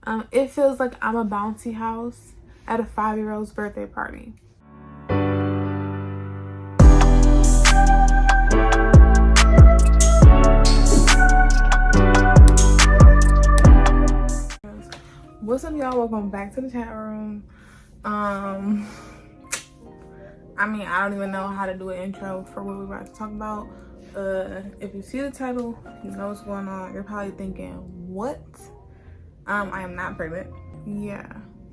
It feels like I'm a bouncy house at a 5-year-old's birthday party. What's up, y'all? Welcome back to the chat room. I mean, I don't even know how to do an intro for what we're about to talk about. If you see the title, you know what's going on. You're probably thinking, what? I am not pregnant. Yeah.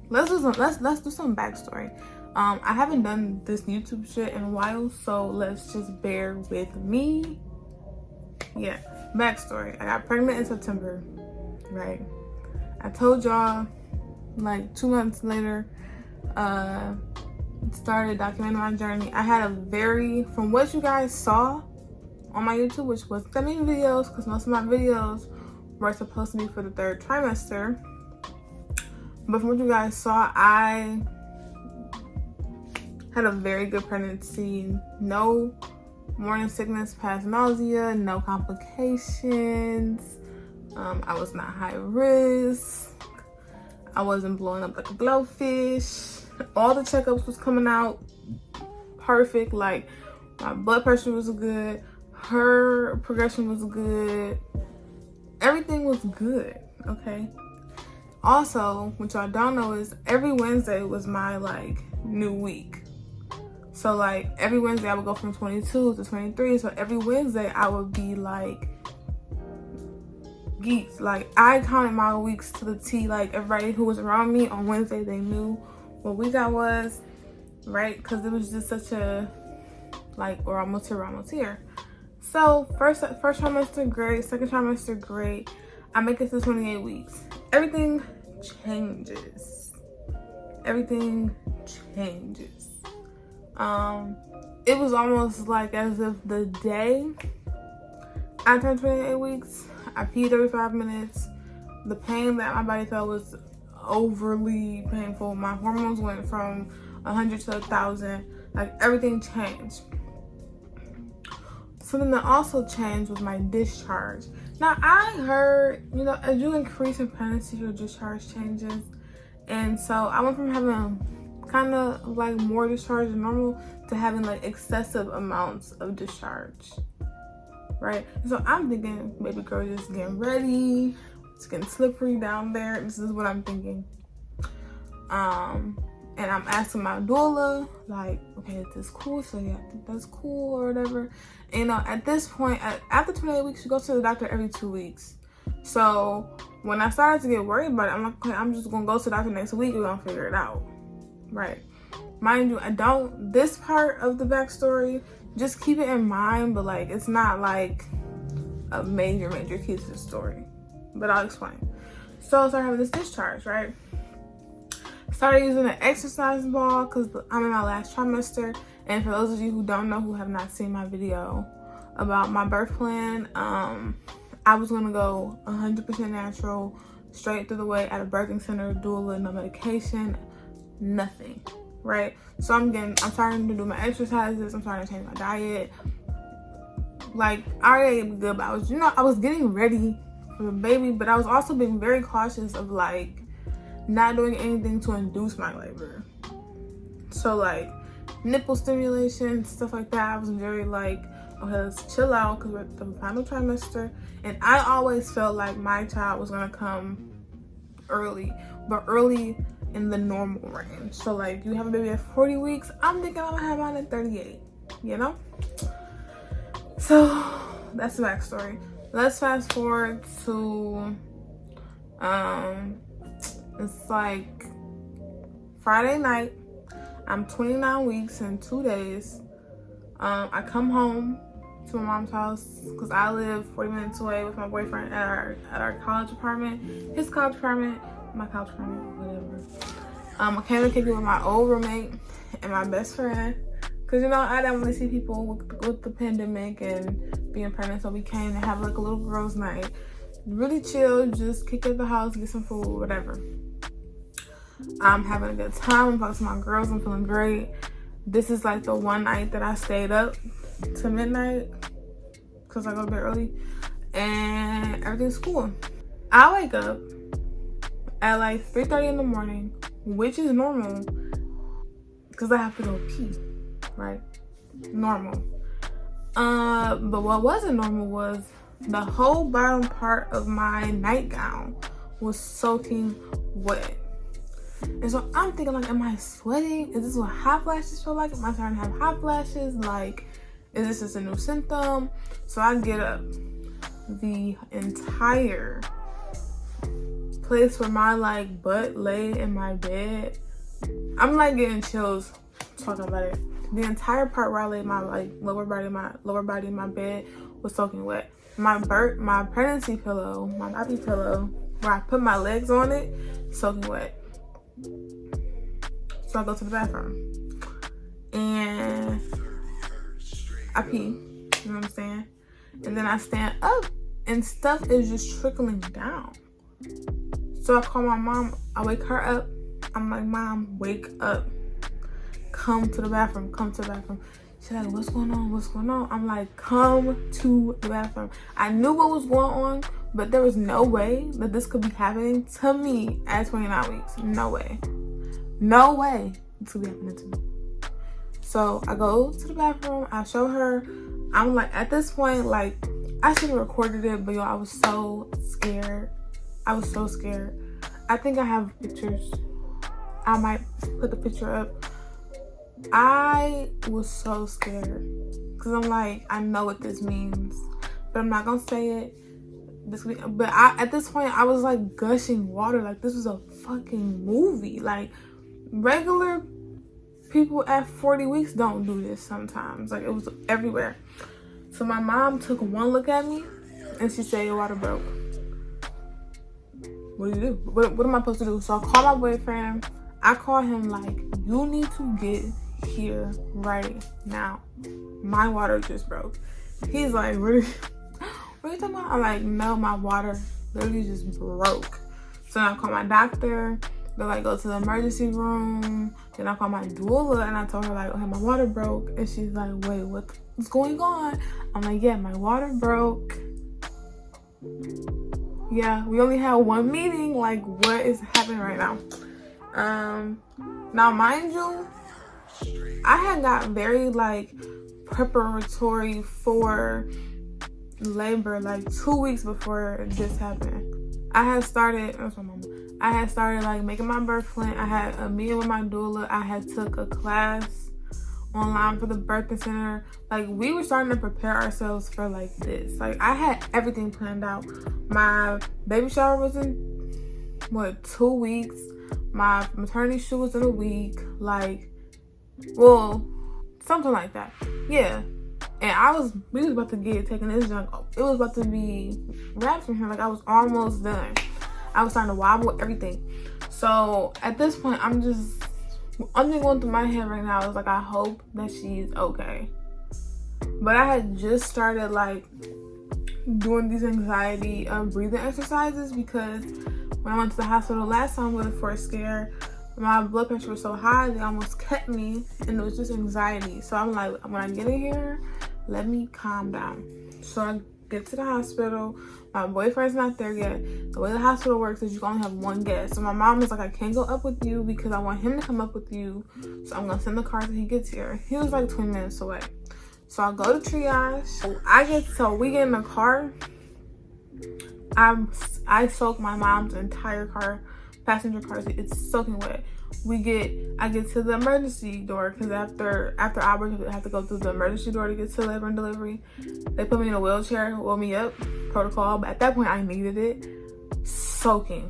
Let's do some backstory. I haven't done this YouTube shit in a while, so let's just bear with me. Yeah. Backstory. I got pregnant in September, right? I told y'all like 2 months later, started documenting my journey. I had from what you guys saw on my YouTube, which was the main videos, because most of my videos were supposed to be for the 3rd trimester. But from what you guys saw, I had a very good pregnancy. No morning sickness past nausea, no complications. I was not high risk. I wasn't blowing up like a blowfish. All the checkups was coming out perfect. Like, my blood pressure was good. Her progression was good. Everything was good, okay? Also, what y'all don't know is every Wednesday was my, like, new week. So, like, every Wednesday I would go from 22 to 23. So, every Wednesday I would be, like, geeks. Like, I counted my weeks to the T. Like, everybody who was around me on Wednesday, they knew what week I was, right? Because it was just such a, like, we're almost here. So first trimester, great. Second trimester, great. I make it to 28 weeks. Everything changes. Everything changes. It was almost like as if the day I turned 28 weeks, I peed every 5 minutes. The pain that my body felt was overly painful. My hormones went from 100 to 1,000. Like, everything changed. Something that also changed was my discharge. Now, I heard, you know, as you increase in pregnancy, your discharge changes. And so I went from having kind of like more discharge than normal to having like excessive amounts of discharge, right? And so I'm thinking, baby girl, just getting ready. It's getting slippery down there. This is what I'm thinking. And I'm asking my doula, like, okay, is this cool? So yeah, I think that's cool or whatever. And, you know, at this point, after 28 weeks, you go to the doctor every 2 weeks. So when I started to get worried about it, I'm like, okay, I'm just gonna go to the doctor next week. We're gonna figure it out, right? Mind you, this part of the backstory, just keep it in mind, but like, it's not like a major key to the story, but I'll explain. So I started having this discharge, right? Started using an exercise ball because I'm in my last trimester. And for those of you who don't know, who have not seen my video about my birth plan, I was gonna go 100% natural, straight through the way at a birthing center, doula, no medication, nothing, right? So I'm starting to do my exercises. I'm starting to change my diet. Like, I already ate good, but I was getting ready for the baby, but I was also being very cautious of like not doing anything to induce my labor. So like nipple stimulation, stuff like that, I was very like, okay, let's chill out because we're at the final trimester. And I always felt like my child was gonna come early, but early in the normal range. So like, you have a baby at 40 weeks, I'm thinking I'm gonna have mine at 38, you know? So that's the backstory. Let's fast forward to it's like Friday night. I'm 29 weeks and 2 days. I come home to my mom's house because I live 40 minutes away with my boyfriend at our college apartment, his college apartment, my college apartment, whatever. I came to kick it with my old roommate and my best friend because, you know, I didn't really see people with the pandemic and being pregnant, so we came to have like a little girls' night. Really chill, just kick at the house, get some food, whatever. I'm having a good time. I'm talking to my girls. I'm feeling great. This is like the one night that I stayed up to midnight because I go to bed early and everything's cool. I wake up at like 3:30 in the morning, which is normal because I have to go pee, right? Normal. But what wasn't normal was the whole bottom part of my nightgown was soaking wet. And so I'm thinking, like, am I sweating? Is this what hot flashes feel like? Am I starting to have hot flashes? Like, is this just a new symptom? So I get up. The entire place where my like butt lay in my bed, I'm like getting chills talking about it. The entire part where I laid my like lower body in my bed was soaking wet. My pregnancy pillow, my baby pillow, where I put my legs on it, soaking wet. So I go to the bathroom and I pee, you know what I'm saying? And then I stand up and stuff is just trickling down. So I call my mom, I wake her up. I'm like, Mom, wake up. Come to the bathroom, come to the bathroom. She's like, what's going on, what's going on? I'm like, come to the bathroom. I knew what was going on, but there was no way that this could be happening to me at 29 weeks. No way. No way this could be happening to me. So I go to the bathroom, I show her. I'm like, at this point, like, I should have recorded it, but yo, I was so scared. I was so scared. I think I have pictures. I might put the picture up. I was so scared because I'm like, I know what this means, but I'm not gonna say it. At this point, I was like gushing water. Like, this was a fucking movie. Like, regular people at 40 weeks don't do this sometimes. Like, it was everywhere. So my mom took one look at me and she said, your water broke. What do you do? What am I supposed to do? So I call my boyfriend. I call him like, you need to get here right now. My water just broke. He's like, what are you talking about? I'm like, no, my water literally just broke. So I call my doctor. They're like, go to the emergency room. Then I call my doula and I told her like, okay, my water broke. And she's like, wait, what's going on? I'm like, yeah, my water broke. Yeah, we only had one meeting. Like, what is happening right now? Now mind you, I had got very like preparatory for labor like 2 weeks before this happened. I had started like making my birth plan. I had a meeting with my doula. I had took a class online for the birthing center. Like, we were starting to prepare ourselves for like this. Like, I had everything planned out. My baby shower was in 2 weeks. My maternity shoot was in a week. Like, well, something like that. Yeah. And we was about to get taking this junk. It was about to be wrapped from here. Like, I was almost done. I was starting to wobble, everything. So at this point, I'm just going through my head right now is like, I hope that she's okay. But I had just started like doing these anxiety breathing exercises because when I went to the hospital last time with a first scare, my blood pressure was so high they almost kept me, and it was just anxiety. So I'm like, when I get in here, let me calm down. So I get to the hospital. My boyfriend's not there yet. The way the hospital works is you can only have one guest. So my mom was like, I can't go up with you because I want him to come up with you. So I'm gonna send the car till he gets here. He was like 20 minutes away. So I go to triage. So we get in the car. I soak my mom's entire car, passenger car seat. It's soaking wet. I get to the emergency door because after hours I have to go through the emergency door to get to labor and delivery. They put me in a wheelchair, woke me up, protocol. But at that point I needed it. Soaking.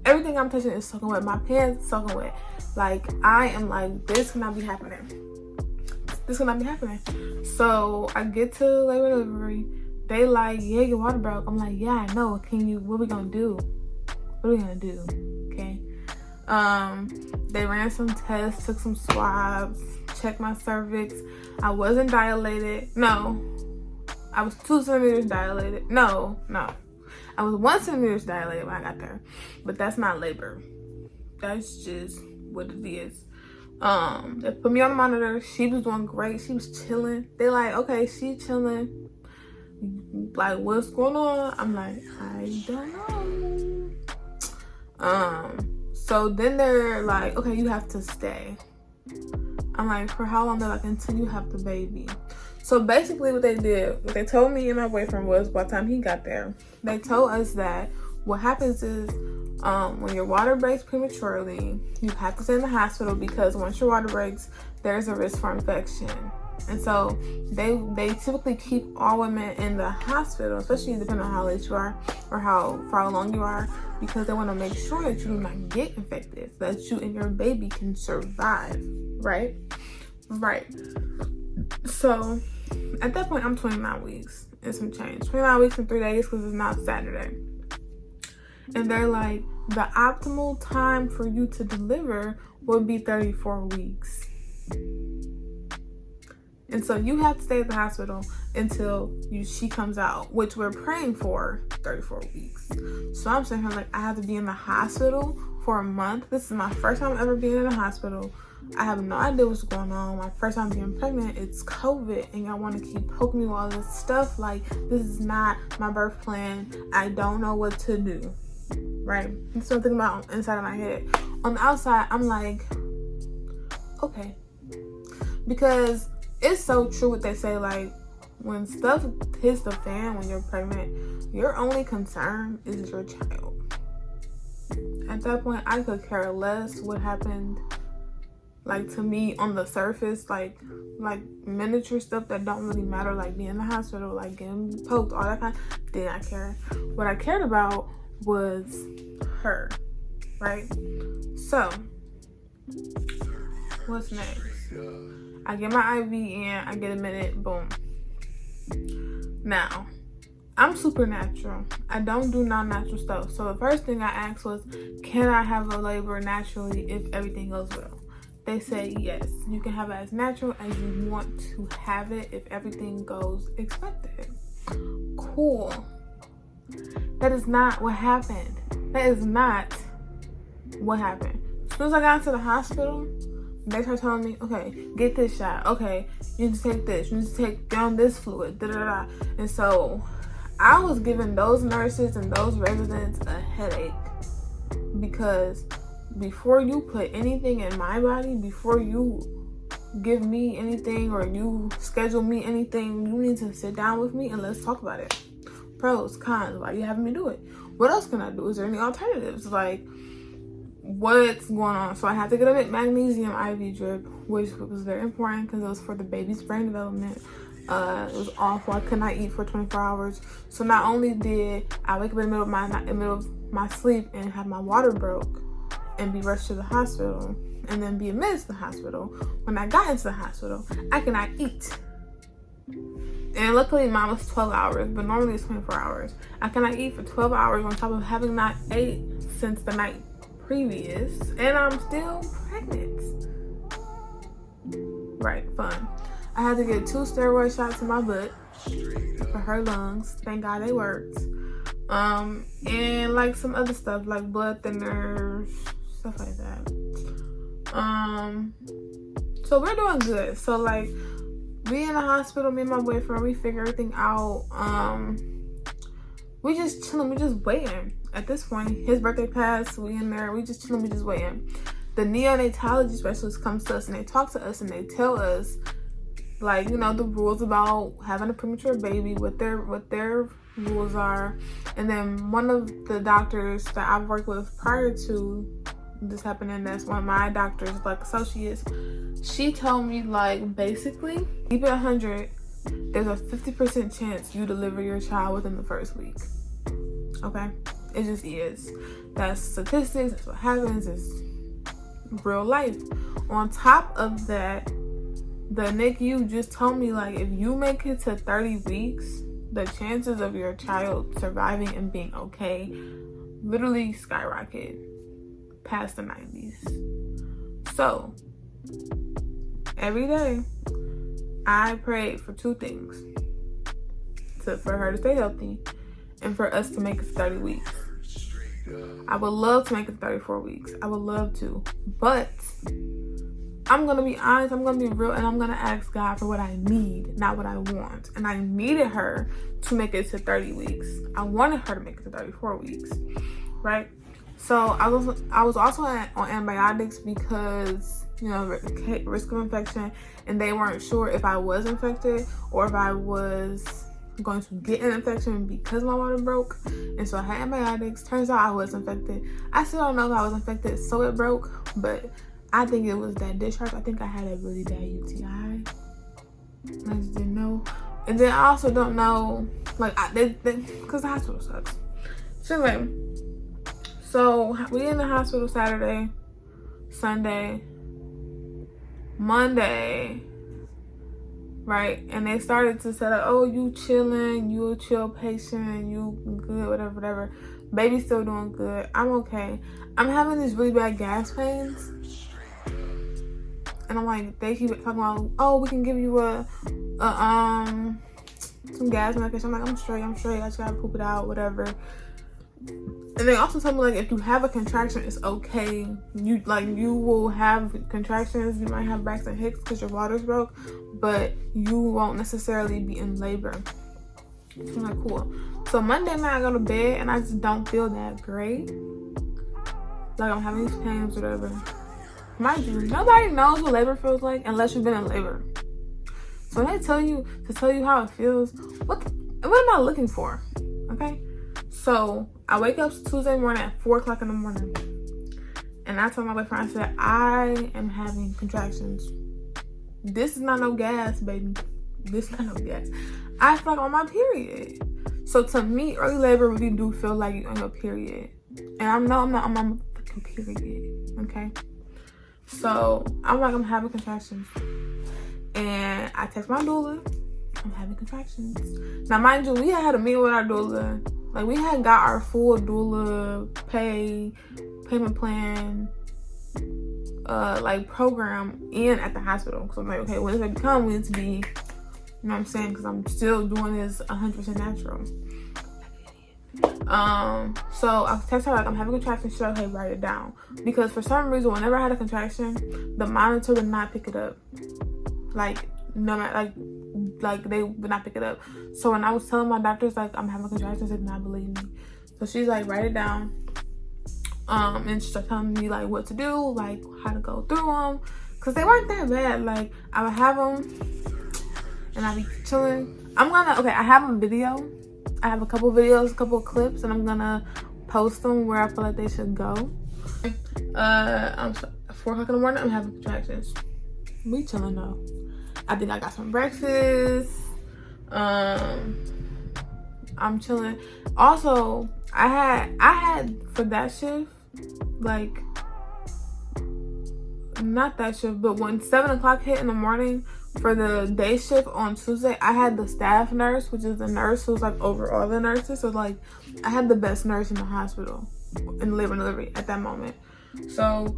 Everything I'm touching is soaking wet. My pants soaking wet. Like, I am like, this cannot be happening. So I get to labor and delivery. They like, yeah, your water broke. I'm like, yeah, I know. What are we gonna do? Okay. They ran some tests, took some swabs, checked my cervix. I wasn't dilated. No. I was 2 centimeters dilated. No. I was 1 centimeter dilated when I got there. But that's not labor. That's just what it is. They put me on the monitor. She was doing great. She was chilling. They like, okay, she chilling. Like, what's going on? I'm like, I don't know. So then they're like, okay, you have to stay. I'm like, for how long? They're like, until you have the baby. So basically what they told me and my boyfriend was, by the time he got there, they told us that what happens is when your water breaks prematurely, you have to stay in the hospital, because once your water breaks, there's a risk for infection. And so they typically keep all women in the hospital, especially depending on how late you are or how far along you are, because they want to make sure that you do not get infected, so that you and your baby can survive, right? So at that point, I'm 29 weeks and some change. 29 weeks and 3 days, because it's not Saturday. And they're like, the optimal time for you to deliver would be 34 weeks. And so you have to stay at the hospital until she comes out, which we're praying for 34 weeks. So I'm saying, like, I have to be in the hospital for a month. This is my first time ever being in the hospital. I have no idea what's going on. My first time being pregnant, it's COVID, and y'all want to keep poking me with all this stuff. Like, this is not my birth plan. I don't know what to do, right? That's something about inside of my head. On the outside, I'm like, okay. Because it's so true what they say, like, when stuff hits the fan when you're pregnant, your only concern is your child. At that point, I could care less what happened, like, to me on the surface, like miniature stuff that don't really matter, like being in the hospital, like getting poked, all that kind. Did not care. What I cared about was her, right? So, what's next? I get my IV in, I get a minute, boom. Now, I'm supernatural. I don't do non-natural stuff. So the first thing I asked was, can I have a labor naturally if everything goes well? They say yes, you can have it as natural as you want to have it if everything goes expected. Cool. That is not what happened. That is not what happened. As soon as I got into the hospital, they started telling me, okay, get this shot. Okay, you need to take this. You need to take down this fluid. Da da da. And so I was giving those nurses and those residents a headache, because before you put anything in my body, before you give me anything or you schedule me anything, you need to sit down with me and let's talk about it. Pros, cons, why you having me do it? What else can I do? Is there any alternatives? Like, what's going on? So I had to get a magnesium IV drip, which was very important because it was for the baby's brain development. It was awful. I could not eat for 24 hours. So not only did I wake up in the middle of my sleep and have my water broke and be rushed to the hospital and then be admitted to the hospital, when I got into the hospital, I could not eat. And luckily mine was 12 hours, but normally it's 24 hours. I cannot eat for 12 hours on top of having not ate since the night previous, and I'm still pregnant. Right, fun. I had to get 2 steroid shots in my butt for her lungs. Thank God they worked. And like some other stuff, like blood thinners, stuff like that. So we're doing good. So like, we in the hospital, me and my boyfriend, we figure everything out. We just chilling, we just waiting. At this point, his birthday passed, we in there, we just chilling, we just waiting. The neonatology specialist comes to us and they talk to us and they tell us, like, you know, the rules about having a premature baby, what their rules are. And then one of the doctors that I've worked with prior to this happening, that's one of my doctors, like associates, she told me, like, basically, keep it 100, there's a 50% chance you deliver your child within the first week. Okay? It just is. That's statistics, that's what happens, it's real life. On top of that, the NICU just told me, like, if you make it to 30 weeks, the chances of your child surviving and being okay literally skyrocket past the 90s. So, every day, I prayed for 2 things. For her to stay healthy and for us to make it 30 weeks. I would love to make it 34 weeks. I would love to. But I'm going to be honest, I'm going to be real, and I'm going to ask God for what I need, not what I want. And I needed her to make it to 30 weeks. I wanted her to make it to 34 weeks, right? So I was also on antibiotics because, you know, risk of infection, and they weren't sure if I was infected or if I was going to get an infection because my water broke. And so I had antibiotics. Turns out I was infected. I still don't know if I was infected so it broke, but I think it was that discharge. I think I had a really bad UTI. I just didn't know. And then I also don't know, like, because the hospital sucks. So anyway, so we in the hospital Saturday, Sunday, Monday, right? And they started to say, like, oh, you chilling, you a chill patient, you good, whatever. Baby's still doing good. I'm okay. I'm having these really bad gas pains. And I'm like, they keep talking about, oh, we can give you some gas medication. I'm like, I'm straight. I just gotta poop it out, whatever. And they also tell me, like, if you have a contraction, it's okay. You will have contractions. You might have Braxton Hicks because your water's broke, but you won't necessarily be in labor. So I'm like, cool. So Monday night I go to bed and I just don't feel that great. Like, I'm having these pains, whatever. Mind you, nobody knows what labor feels like unless you've been in labor. So when they tell you how it feels, what am I looking for? Okay? So I wake up Tuesday morning at 4 o'clock in the morning. And I told my boyfriend, I said, I am having contractions. This is not no gas, baby. This is not no gas. I feel like I'm on my period. So to me, early labor really do feel like you're on your period. And I'm not on my fucking period. Okay? So I'm like, I'm having contractions. And I text my doula, I'm having contractions. Now, mind you, we had a meeting with our doula. Like, we had got our full doula payment plan, like, program in at the hospital. So I'm like, okay, when does it become? We need to be, you know what I'm saying? Because I'm still doing this 100% natural. So I text her, like, I'm having contractions. She's like, hey, write it down. Because for some reason, whenever I had a contraction, the monitor would not pick it up. Like, no matter, like they would not pick it up. So when I was telling my doctors, like, I'm having contractions, they did not believe me. So she's like, write it down. And she started telling me, like, what to do, like, how to go through them. Because they weren't that bad. Like, I would have them, and I'd be chilling. I have a video. I have a couple videos, a couple of clips, and I'm gonna post them where I feel like they should go. I'm 4 o'clock in the morning, I'm having contractions. We chilling though. I think I got some breakfast. I'm chilling. Also, I had for that shift, like, not that shift, but when 7 o'clock hit in the morning for the day shift on Tuesday, I had the staff nurse, which is the nurse who's like over all the nurses. So like, I had the best nurse in the hospital in labor and delivery at that moment. So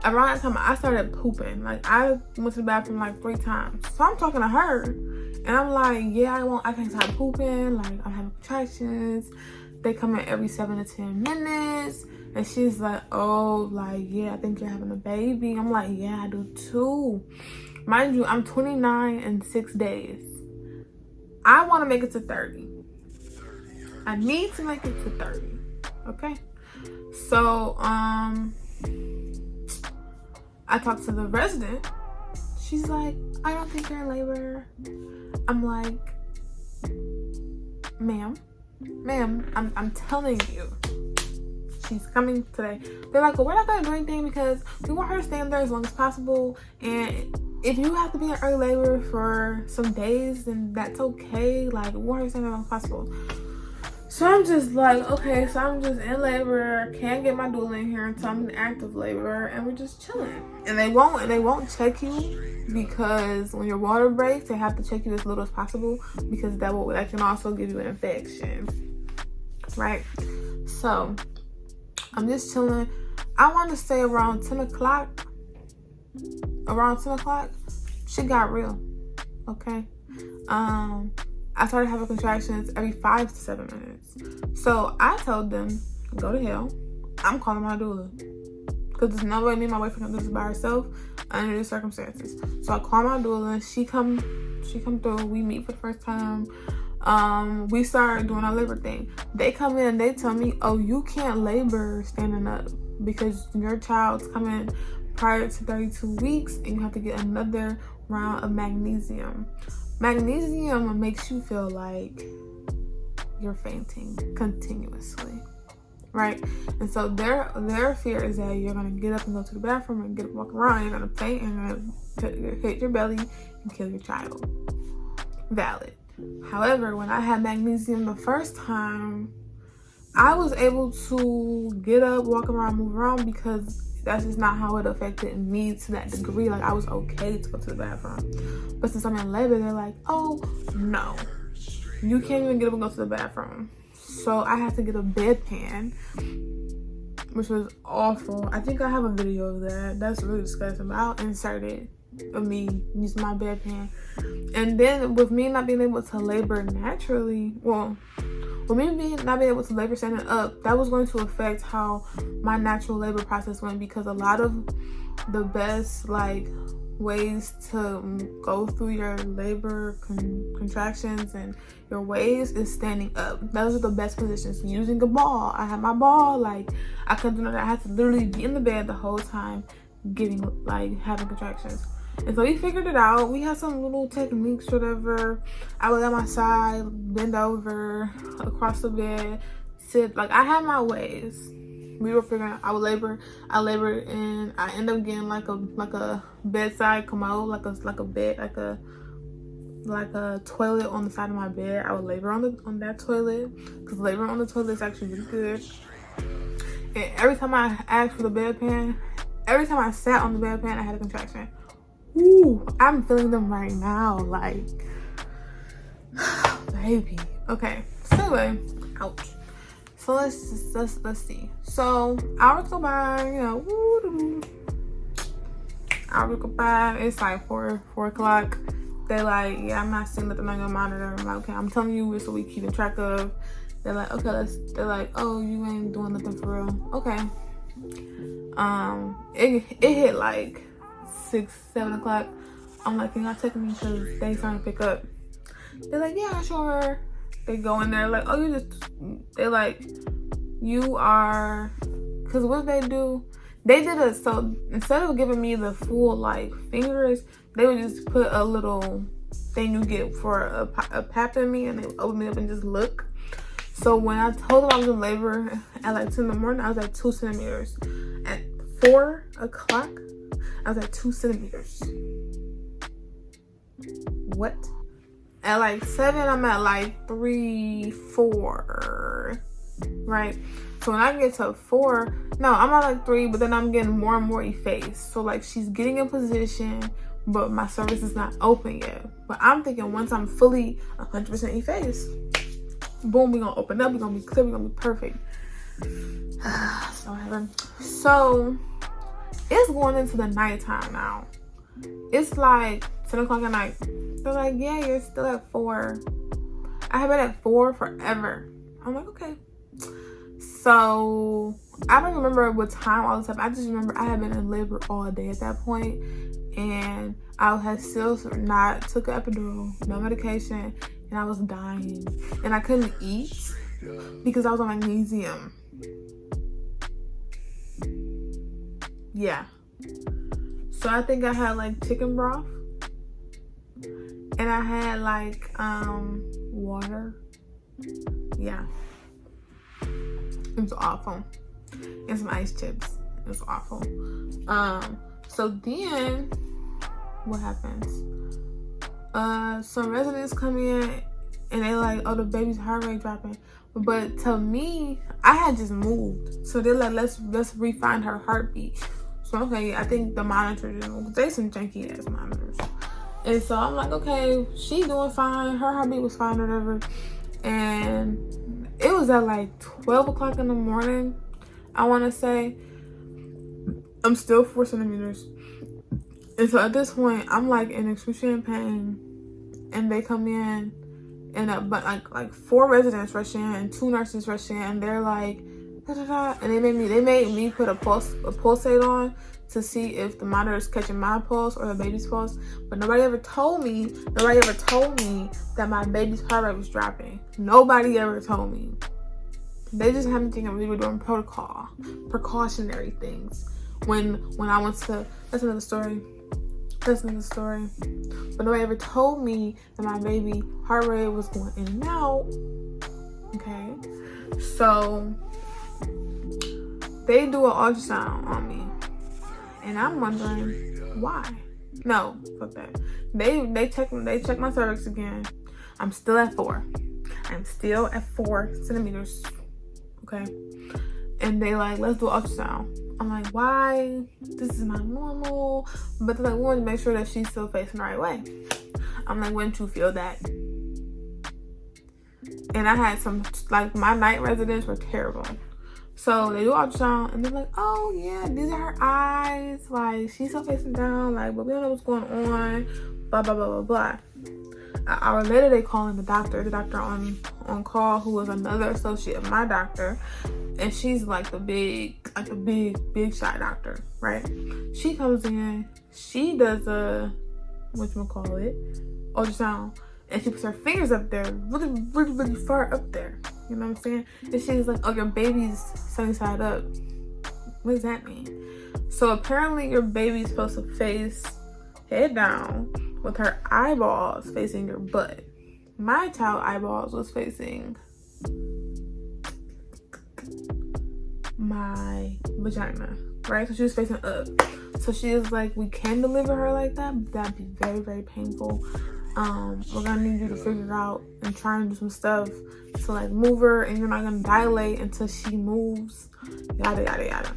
around that time, I started pooping. Like, I went to the bathroom like 3 times. So I'm talking to her, and I'm like, yeah, I can't stop pooping. Like, I'm having contractions. They come in every 7 to 10 minutes. And she's like, oh, like, yeah, I think you're having a baby. I'm like, yeah, I do too. Mind you, I'm 29 in 6 days. I want to make it to 30. I need to make it to 30. Okay? So, I talked to the resident. She's like, I don't think you're in labor. I'm like, ma'am, I'm telling you. She's coming today. They're like, well, we're not going to do anything because we want her to stay in there as long as possible. And if you have to be in early labor for some days, then that's okay. Like, we want her to stay in there as long as possible. So I'm just like, okay, so I'm just in labor. Can't get my doula in here until I'm in active labor, and we're just chilling. And they won't check you because when your water breaks, they have to check you as little as possible because that can also give you an infection, right? So I'm just chilling. I want to say around 10 o'clock. Around 10 o'clock, shit got real. Okay. I started having contractions every 5 to 7 minutes. So I told them, go to hell. I'm calling my doula. Because there's no way me and my boyfriend can do this by herself under these circumstances. So I call my doula. She come through. We meet for the first time. we start doing our labor thing. They come in and they tell me, oh, you can't labor standing up because your child's coming prior to 32 weeks and you have to get another round of magnesium. Magnesium makes you feel like you're fainting continuously, right? And so their fear is that you're gonna get up and go to the bathroom and walk around, you're gonna faint and you're gonna hit your belly and kill your child. Valid. However, when I had magnesium the first time, I was able to get up, walk around, move around, because that's just not how it affected me to that degree. Like, I was okay to go to the bathroom. But since I'm in labor, they're like, oh, no. You can't even get up and go to the bathroom. So I had to get a bedpan, which was awful. I think I have a video of that. That's really disgusting. But I'll insert it of me using my bedpan. And then with me not being able to labor naturally, well, with me not being able to labor standing up, that was going to affect how my natural labor process went, because a lot of the best ways to go through your labor contractions and your waves is standing up. Those are the best positions. Using a ball, I had my ball, I couldn't do that. I had to literally be in the bed the whole time having contractions. And so we figured it out. We had some little techniques, whatever. I would lay on my side, bend over, across the bed, sit. I had my ways. We were figuring out. I labored, and I ended up getting like a bedside commode, like a bed, like a toilet on the side of my bed. I would labor on that toilet, because labor on the toilet is actually really good. And every time I asked for the bedpan, every time I sat on the bedpan, I had a contraction. Ooh, I'm feeling them right now, baby. Okay, so anyway, ouch. So let's see. So hours go by, hours go by. It's like 4 o'clock. They're like, yeah, I'm not seeing nothing on your monitor. I'm like, okay, I'm telling you, it's what we keeping track of. They're like, okay, they're like, oh, you ain't doing nothing for real. Okay. It hit like 6, 7 o'clock. I'm like, can y'all take me, because they starting to pick up. They're like, yeah, sure. They go in there like, oh, they're like, you are, because what they do, they did it, so instead of giving me the full fingers, they would just put a little thing you get for a pap in me, and they would open me up and just look. So when I told them I was in labor at 10 in the morning, I was at 2 centimeters. At 4 o'clock, I was at 2 centimeters. What? At 7, I'm at 3, 4. Right? So when I get to 4, no, I'm at 3, but then I'm getting more and more effaced. So she's getting in position, but my service is not open yet. But I'm thinking once I'm fully 100% effaced, boom, we're gonna open up, we're gonna be clear, we're gonna be perfect. So it's going into the nighttime now. It's 10 o'clock at night. They're like, yeah, you're still at 4. I have been at 4 forever. I'm like, okay. So I don't remember what time all this happened. I just remember I had been in labor all day at that point, and I had still not took an epidural, no medication, and I was dying, and I couldn't eat because I was on magnesium. Yeah. So I think I had chicken broth, and I had water. Yeah. It was awful. And some ice chips. It was awful. So then what happens? Some residents come in and they like, oh, the baby's heart rate dropping. But to me, I had just moved. So they're like, let's refine her heartbeat. So okay, I think the monitor just moved. They some janky ass monitors. And so I'm like, okay, she doing fine. Her heartbeat was fine, whatever. And it was at 12 o'clock in the morning, I want to say. I'm still 4 centimeters. And so at this point, I'm in excruciating pain. And they come in, and but 4 residents rush in and 2 nurses rush in, and they're like, da, da, da. And they made me put a pulsate on to see if the monitor is catching my pulse or the baby's pulse. But nobody ever told me that my baby's heart rate was dropping. Nobody ever told me. They just had me thinking we were doing precautionary things. When I went to, that's another story. But nobody ever told me that my baby heart rate was going in and out. Okay, so they do an ultrasound on me, and I'm wondering why. No, fuck that. They check my cervix again. I'm still at 4. I'm still at 4 centimeters. Okay, and they like, let's do an ultrasound. I'm like, why? This is not normal. But they're like, we want to make sure that she's still facing the right way. I'm like, wouldn't you feel that? And I had some, like, my night residents were terrible. So they do ultrasound, and they're like, oh yeah, these are her eyes. Like, she's still facing down. Like, but we don't know what's going on. Blah, blah, blah, blah, blah. An hour later, they call in the doctor on call, who was another associate of my doctor. And she's like the big shot doctor, right? She comes in, she does a, ultrasound, and she puts her fingers up there, really, really, really far up there. You know what I'm saying? And she's like, oh, your baby's sunny side up. What does that mean? So apparently your baby's supposed to face head down with her eyeballs facing your butt. My child eyeballs was facing my vagina, right? So she was facing up. So she was like, we can deliver her like that, but that'd be very, very painful. We're gonna need you to figure it out and try and do some stuff to like move her, and you're not gonna dilate until she moves, yada yada yada.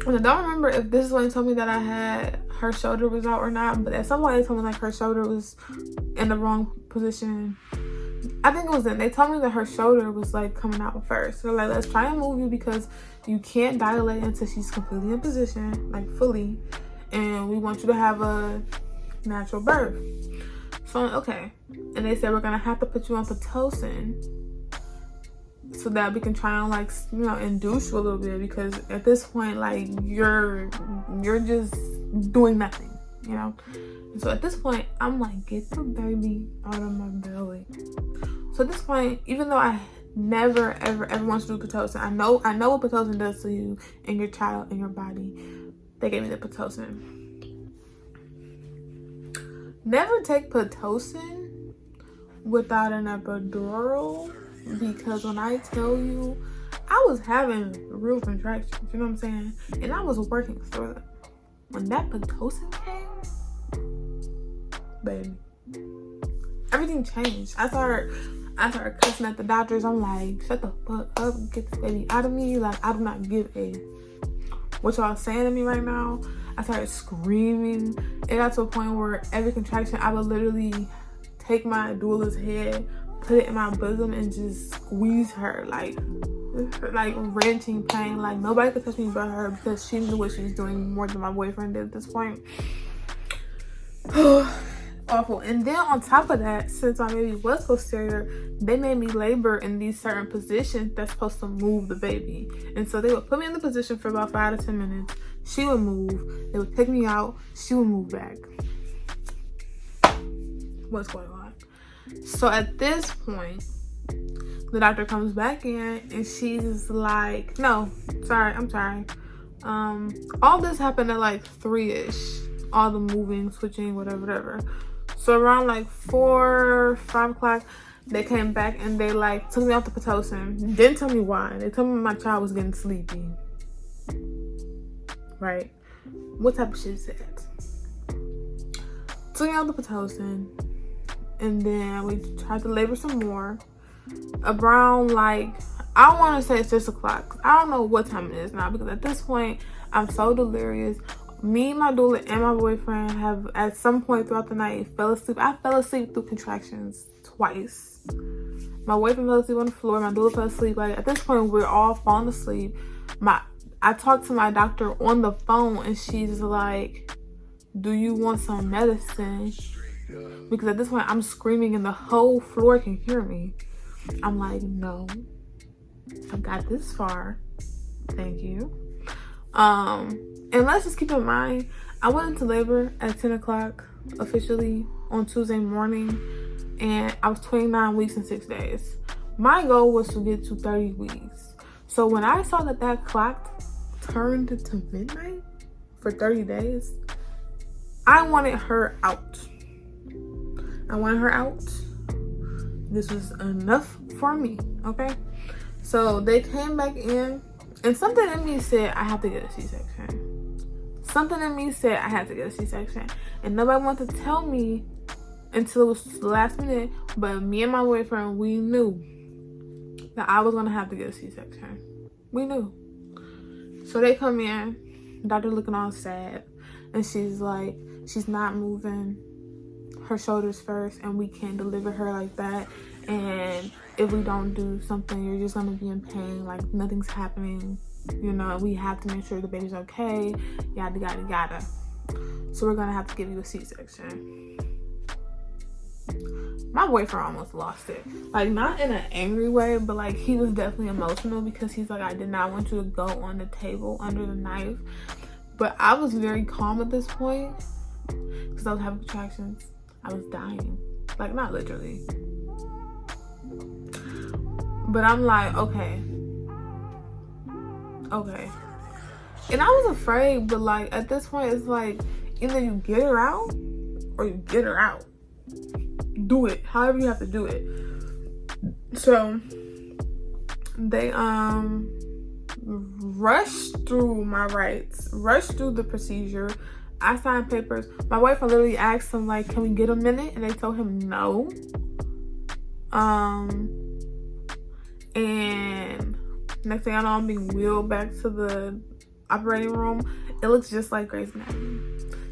And I don't remember if this is when they told me that I had her shoulder was out or not, but at some point they told me like her shoulder was in the wrong position. I think it was then. They told me that her shoulder was like coming out first. So like, let's try and move you because you can't dilate until she's completely in position, like fully. And we want you to have a natural birth. So, okay. And they said, we're going to have to put you on Pitocin so that we can try and like, you know, induce you a little bit, because at this point, like, you're just doing nothing, you know? And so at this point, I'm like, get the baby out of my belly. So at this point, even though I never, ever want to do Pitocin, I know what Pitocin does to you and your child and your body. They gave me the Pitocin. Never take Pitocin without an epidural, because when I tell you, I was having real contractions, you know what I'm saying? And I was working through them. When that Pitocin came, baby, everything changed. I started cussing at the doctors. I'm like, shut the fuck up, get this baby out of me. Like, I do not give a what y'all saying to me right now. I started screaming. It got to a point where every contraction, I would literally take my doula's head, put it in my bosom, and just squeeze her, like wrenching pain. Like, nobody could touch me but her, because she knew what she was doing more than my boyfriend did at this point. Awful. And then on top of that, since my baby was posterior, they made me labor in these certain positions that's supposed to move the baby. And so they would put me in the position for about 5 to 10 minutes. She would move. They would take me out. She would move back. What's going on? So at this point, the doctor comes back in and she's like, no, sorry, I'm sorry. All this happened at like 3-ish. All the moving, switching, whatever. So around like 4, 5 o'clock, they came back and they like took me off the Pitocin. Didn't tell me why. They told me my child was getting sleepy. Right? What type of shit is that? Took me off the Pitocin, and then we tried to labor some more. Around like, I want to say 6 o'clock. I don't know what time it is now, because at this point, I'm so delirious. Me, my doula, and my boyfriend have at some point throughout the night fell asleep. I fell asleep through contractions twice. My boyfriend fell asleep on the floor. My doula fell asleep. Like, at this point, we're all falling asleep. I talked to my doctor on the phone, and she's like, do you want some medicine? Because at this point, I'm screaming and the whole floor can hear me. I'm like, no, I've got this far. Thank you. And let's just keep in mind, I went into labor at 10 o'clock officially on Tuesday morning, and I was 29 weeks and 6 days. My goal was to get to 30 weeks. So when I saw that clock turned to midnight for 30 days, I wanted her out. I wanted her out. This was enough for me, okay? So they came back in, and something in me said I have to get a C-section. Something in me said I had to get a C-section. And nobody wanted to tell me until it was the last minute. But me and my boyfriend, we knew that I was going to have to get a C-section. We knew. So they come in, doctor looking all sad. And she's like, she's not moving her shoulders first. And we can't deliver her like that. And if we don't do something, you're just going to be in pain. Like nothing's happening. You know, we have to make sure the baby's okay, yada, yada, yada. So we're gonna have to give you a C-section. My boyfriend almost lost it. Like, not in an angry way, but like he was definitely emotional because he's like, I did not want you to go on the table under the knife. But I was very calm at this point because I was having contractions. I was dying. Like, not literally. But I'm like, okay. And I was afraid, but like at this point it's like either you get her out or you get her out. Do it however you have to do it. So they rushed through my rights, rushed through the procedure. I signed papers. My boyfriend literally asked them like, can we get a minute? And they told him no. And next thing I know, I'm being wheeled back to the operating room. It looks just like Grey's Anatomy.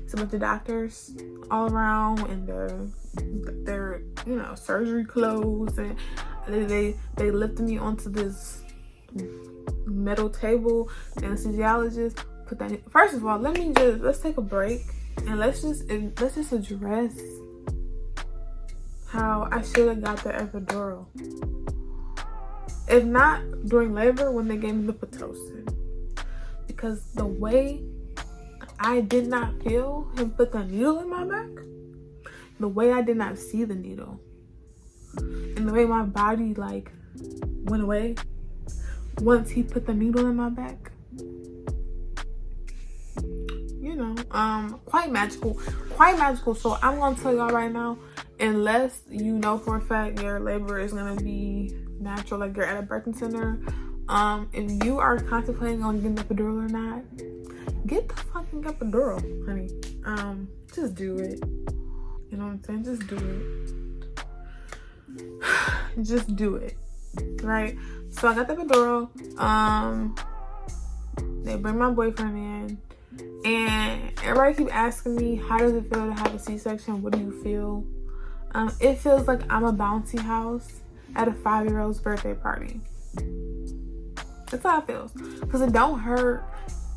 It's a bunch of doctors all around in their you know, surgery clothes, and they lifted me onto this metal table. The anesthesiologist put that in. First of all, let's take a break and let's just address how I should have got the epidural. If not during labor, when they gave me the Pitocin. Because the way I did not feel him put the needle in my back, the way I did not see the needle, and the way my body like went away once he put the needle in my back, you know, quite magical. So I'm gonna tell y'all right now, unless you know for a fact your labor is gonna be natural, like you're at a birthing center, if you are contemplating on getting the epidural or not, get the fucking epidural, honey. Just do it. You know what I'm saying? Just do it. Just do it. Right? So I got the epidural. They bring my boyfriend in, and everybody keep asking me, how does it feel to have a C-section? What do you feel? It feels like I'm a bouncy house at a 5-year-old's birthday party. That's how it feels. Because it don't hurt.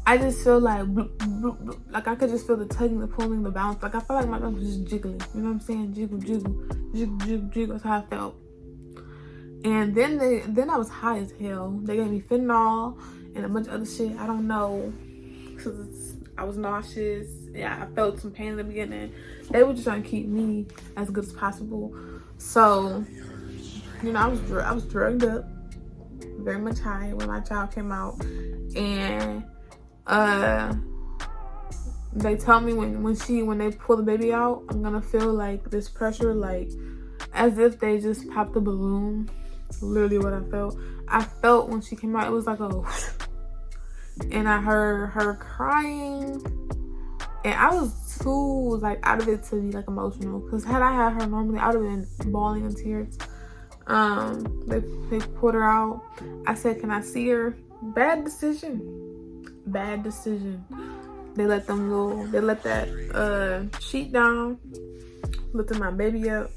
I just feel like, bloop, bloop, bloop. Like I could just feel the tugging, the pulling, the bounce. Like I feel like my back was just jiggling. You know what I'm saying? Jiggle, jiggle, jiggle, jiggle, jiggle. That's how I felt. And then I was high as hell. They gave me fentanyl and a bunch of other shit. I don't know. Because I was nauseous. Yeah, I felt some pain in the beginning. They were just trying to keep me as good as possible. So, you know, I was drugged up, very much high when my child came out. And they tell me when they pull the baby out, I'm gonna feel like this pressure, like as if they just popped a balloon. Literally what I felt. I felt when she came out, it was like a whoosh. And I heard her crying, and I was too like out of it to be like emotional, because had I had her normally, I would have been bawling in tears. They pulled her out. I said, can I see her? Bad decision. They let that sheet down, lifted my baby up.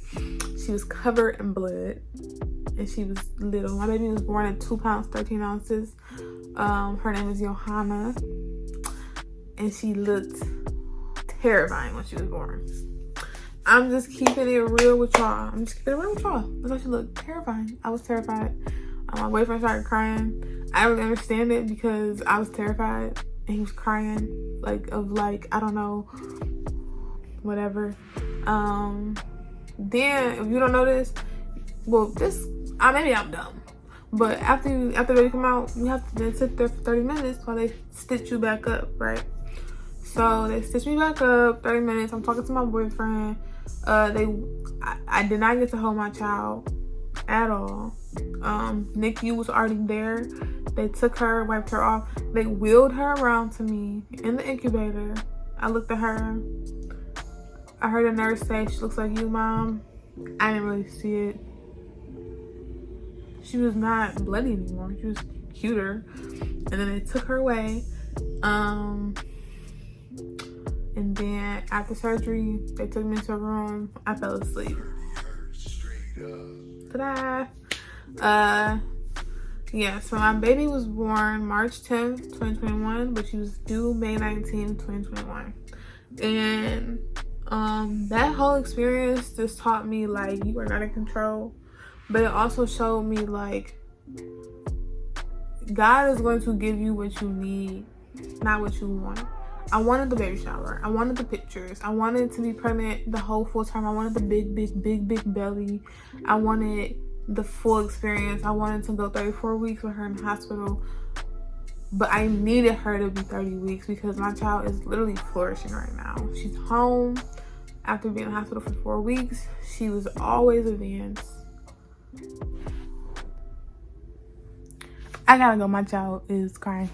She was covered in blood, and she was little. My baby was born at 2 pounds 13 ounces. Her name is Johanna, and she looked terrifying when she was born. I'm just keeping it real with y'all. That's why she looked terrifying. I was terrified. My boyfriend started crying. I don't really understand it because I was terrified. and he was crying, like, of like, I don't know, whatever. Then if you don't know this, well, this, maybe I'm dumb, but after baby come out, you have to then sit there for 30 minutes while they stitch you back up, right? So they stitched me back up, 30 minutes. I'm talking to my boyfriend. I did not get to hold my child at all. NICU was already there. They took her, wiped her off. They wheeled her around to me in the incubator. I looked at her. I heard a nurse say, "She looks like you, Mom." I didn't really see it. She was not bloody anymore. She was cuter. And then they took her away. And then after surgery, they took me into a room. I fell asleep. Ta-da! Yeah, so my baby was born March 10th, 2021, but she was due May 19th, 2021. And that whole experience just taught me, like, you are not in control. But it also showed me, like, God is going to give you what you need, not what you want. I wanted the baby shower. I wanted the pictures. I wanted to be pregnant the whole full term. I wanted the big belly. I wanted the full experience. I wanted to go 34 weeks with her in the hospital. But I needed her to be 30 weeks because my child is literally flourishing right now. She's home after being in the hospital for 4 weeks. She was always advanced. I gotta go. My child is crying.